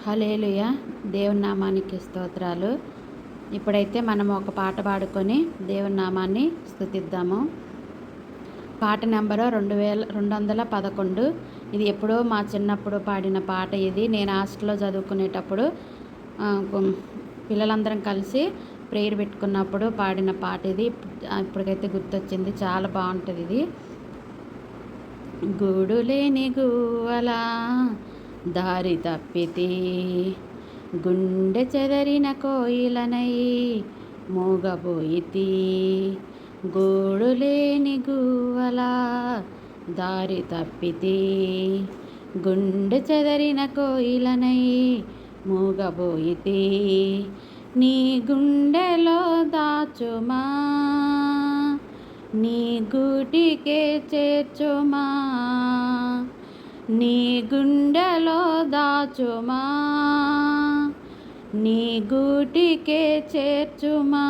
హల్లెలూయా. దేవుని నామానికి స్తోత్రాలు. ఇప్పుడైతే మనం ఒక పాట పాడుకొని దేవుని నామాన్ని స్తుతిద్దాము. పాట నెంబరు 211. ఇది ఎప్పుడో మా చిన్నప్పుడు పాడిన పాట. ఇది నేను హాస్టల్లో చదువుకునేటప్పుడు పిల్లలందరం కలిసి ప్రేయర్ పెట్టుకున్నప్పుడు పాడిన పాట ఇది. ఇప్పటికైతే గుర్తొచ్చింది. చాలా బాగుంటుంది ఇది. గూడు లేని గువ్వలా దారి తప్పితే, గుండె చెదరిన కోయిలనై మూగబోయితి. గూడు లేని గువ్వలా దారి తప్పితే, గుండె చెదరిన కోయిలనై మూగబోయితి. నీ గుండెలో దాచుమా, నీ గూటికే చేర్చుమా. నీ గుండెలో దాచుమా, నీ గూటికే చేర్చుమా.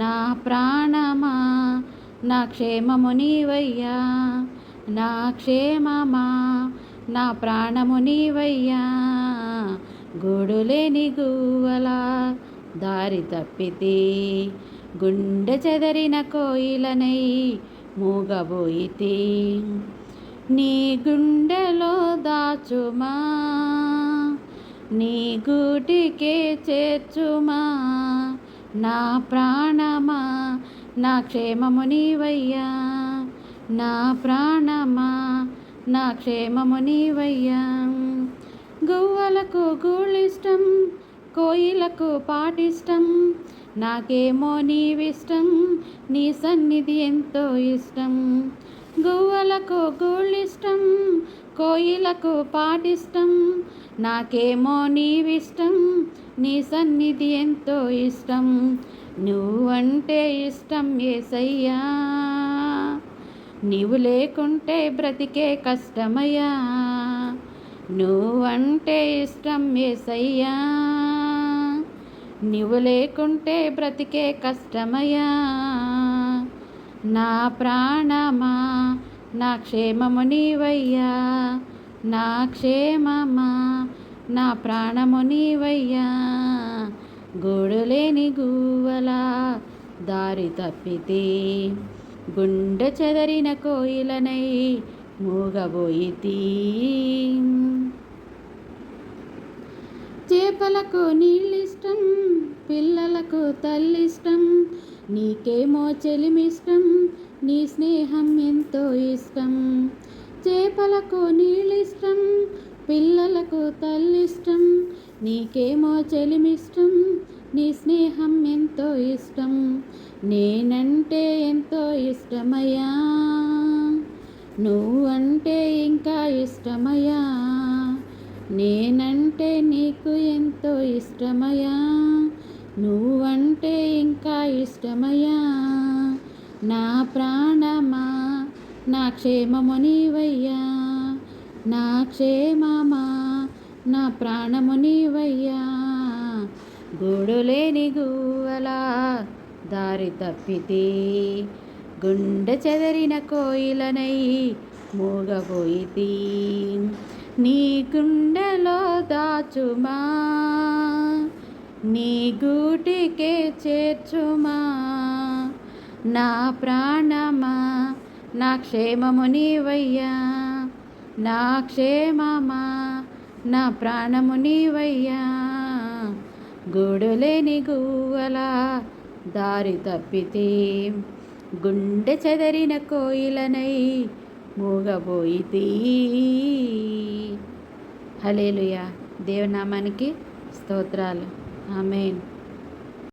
నా ప్రాణమా, నా క్షేమము నీవయ్యా. నా క్షేమమా, నా ప్రాణము నీవయ్యా. గూడులేని గువ్వలా దారి తప్పితే, గుండె చెదరిన కోయిలనై మూగబోయితి. నీ గుండెలో దాచుమా, నీ గూటికే చేర్చుమా. నా ప్రాణమా, నా క్షేమము నీవయ్యా. నా ప్రాణమా, నా క్షేమము నీవయ్యా. గువ్వలకు గూళ్ళిష్టం, కోయిలకు పాటిష్టం. నాకేమో నీవిష్టం, నీ సన్నిధి ఎంతో ఇష్టం. గువ్వలకు గూళ్ళిష్టం, కోయిలకు పాటిష్టం. నాకేమో నీవిష్టం, నీ సన్నిధి ఎంతో ఇష్టం. నువ్వంటే ఇష్టం యేసయ్యా, నీవు లేకుంటే బ్రతికే కష్టమయ్యా. నువ్వంటే ఇష్టం యేసయ్యా, నీవు లేకుంటే బ్రతికే కష్టమయ్యా. నా ప్రాణమా, నా క్షేమము నీవయ్యా. నా క్షేమమా, నా ప్రాణము నీవయ్యా. గూడులేని గువ్వలా దారి తప్పితే, గుండె చెదరిన కోయిలనై మూగబోయితి. చేపలకు నీళ్ళిష్టం, పిల్లలకు తల్లిష్టం. నీకేమో చెలిమిష్టం, నీ స్నేహం ఎంతో ఇష్టం. చేపలకు నీళ్ళిష్టం, పిల్లలకు తల్లిష్టం. నీకేమో చెలిమిష్టం, నీ స్నేహం ఎంతో ఇష్టం. నేనంటే ఎంతో ఇష్టమయ్యా, నువ్వంటే ఇంకా ఇష్టమయ్యా. నేనంటే నీకు ఎంతో ఇష్టమయ్యా, నువ్వంటే ఇంకా ఇష్టమయ్యా. నా ప్రాణమా, నా క్షేమము నీవయ్యా. నా క్షేమమా, నా ప్రాణము నీవయ్యా. గూడులేని గువ్వలా దారి తప్పితే, గుండె చెదరిన కోయిలనై మూగబోయితి. నీ గుండెలో దాచుమా, నీ గూటికే చేర్చుమా. నా ప్రాణమా, నా క్షేమము నీవయ్యా. నా క్షేమమా, నా ప్రాణము నీవయ్యా. గూడులేని గువ్వలా దారి తప్పితే, గుండె చెదరిన కోయిలనై మూగబోయితి. హల్లెలూయా. దేవుని నామానికి స్తోత్రాలు. ఆమేన్.